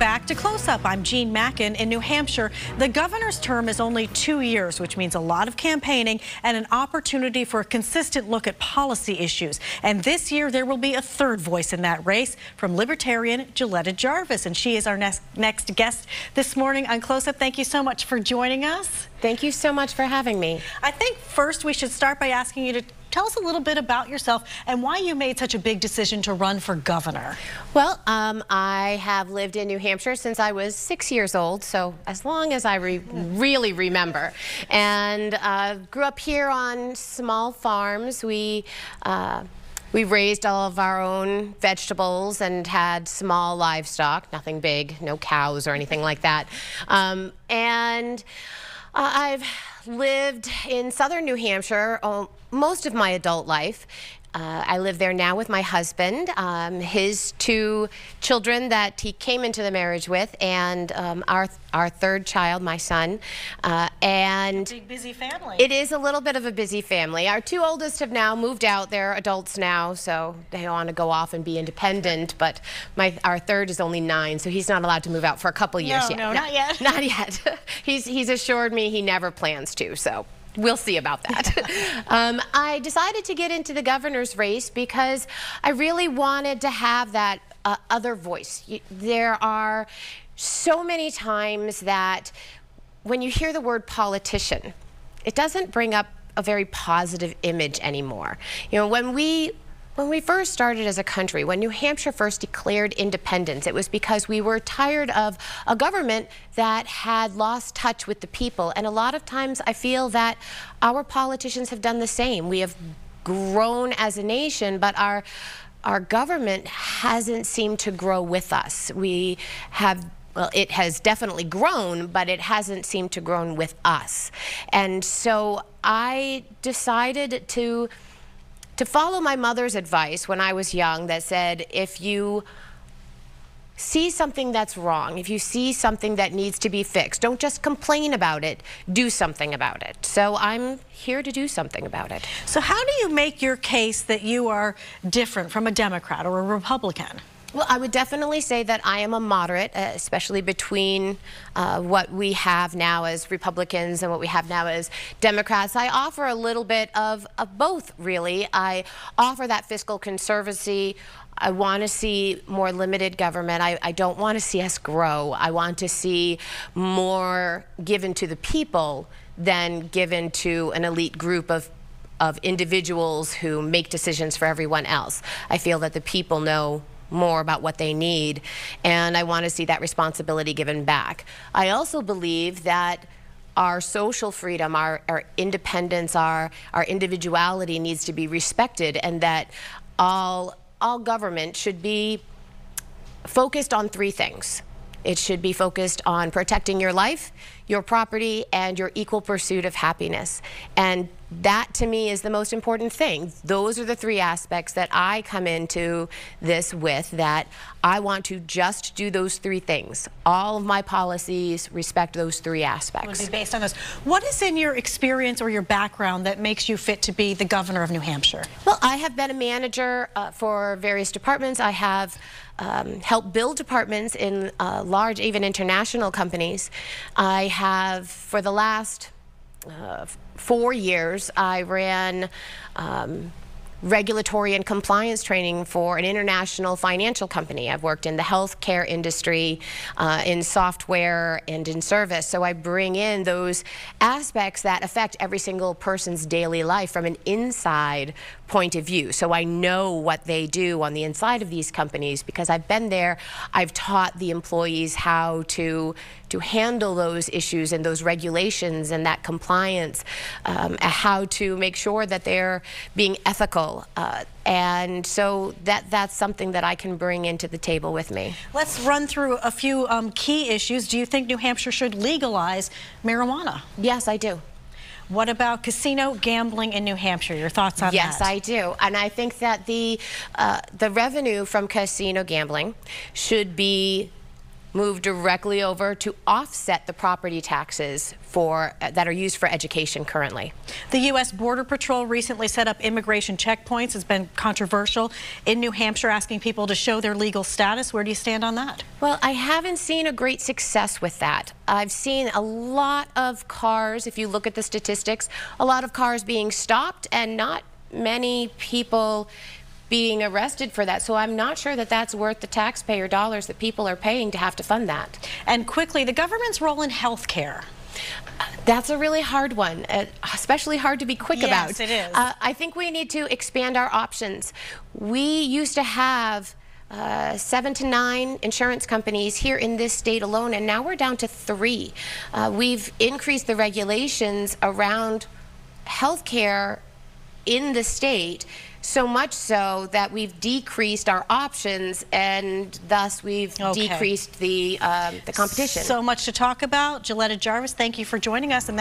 back to Close Up. I'm Jean Mackin in New Hampshire. The governor's term is only 2 years, which means a lot of campaigning and an opportunity for a consistent look at policy issues. And this year there will be a third voice in that race from Libertarian Gilletta Jarvis. And she is our next guest this morning on Close Up. Thank you so much for joining us. Thank you so much for having me. I think first we should start by asking you to tell us a little bit about yourself and why you made such a big decision to run for governor. Well, I have lived in New Hampshire since I was 6 years old, so as long as I really remember. And grew up here on small farms. We raised all of our own vegetables and had small livestock, nothing big, no cows or anything like that. I've lived in southern New Hampshire most of my adult life. I live there now with my husband, his 2 children that he came into the marriage with, and our third child, my son. And a big, busy family. It is a little bit of a busy family. Our 2 oldest have now moved out. They're adults now, so they want to go off and be independent. But our third is only 9, so he's not allowed to move out for a couple years yet. No, not yet. Not yet. He's assured me he never plans to, so we'll see about that. I decided to get into the governor's race because I really wanted to have that other voice. There are so many times that when you hear the word politician, it doesn't bring up a very positive image anymore. You know, when we first started as a country, when New Hampshire first declared independence, it was because we were tired of a government that had lost touch with the people. And a lot of times I feel that our politicians have done the same. We have grown as a nation, but our government hasn't seemed to grow with us. We have, well, it has definitely grown, but it hasn't seemed to grow with us. And so I decided to follow my mother's advice when I was young that said, if you see something that's wrong, if you see something that needs to be fixed, don't just complain about it, do something about it. So I'm here to do something about it. So how do you make your case that you are different from a Democrat or a Republican? Well, I would definitely say that I am a moderate, especially between what we have now as Republicans and what we have now as Democrats. I offer a little bit of both, really. I offer that fiscal conservancy. I want to see more limited government. I don't want to see us grow. I want to see more given to the people than given to an elite group of individuals who make decisions for everyone else. I feel that the people know more about what they need, and I want to see that responsibility given back. I also believe that our social freedom, our independence, our individuality needs to be respected, and that all government should be focused on 3 things. It should be focused on protecting your life, your property, and your equal pursuit of happiness. And that, to me, is the most important thing. Those are the 3 aspects that I come into this with, that I want to just do those 3 things. All of my policies respect those 3 aspects. Would be based on those. What is in your experience or your background that makes you fit to be the governor of New Hampshire? Well, I have been a manager for various departments. I have helped build departments in large, even international companies. I have, for the last 4 years, I ran regulatory and compliance training for an international financial company. I've worked in the healthcare industry, in software, and in service. So I bring in those aspects that affect every single person's daily life from an inside point of view. So I know what they do on the inside of these companies because I've been there. I've taught the employees how to handle those issues and those regulations and that compliance, how to make sure that they're being ethical. And so that's something that I can bring into the table with me. Let's run through a few key issues. Do you think New Hampshire should legalize marijuana? Yes, I do. What about casino gambling in New Hampshire? Your thoughts on that? Yes, I do. And I think that the revenue from casino gambling should be move directly over to offset the property taxes that are used for education currently. The U.S. Border Patrol recently set up immigration checkpoints. It's been controversial in New Hampshire, asking people to show their legal status. Where do you stand on that? Well, I haven't seen a great success with that. I've seen a lot of cars, if you look at the statistics, a lot of cars being stopped and not many people being arrested for that. So I'm not sure that that's worth the taxpayer dollars that people are paying to have to fund that. And quickly, the government's role in health care. That's a really hard one, especially hard to be quick about. Yes, it is. I think we need to expand our options. We used to have 7 to 9 insurance companies here in this state alone, and now we're down to 3. We've increased the regulations around health care in the state, so much so that we've decreased our options, and thus we've decreased the competition. So much to talk about. Gilletta Jarvis, thank you for joining us. And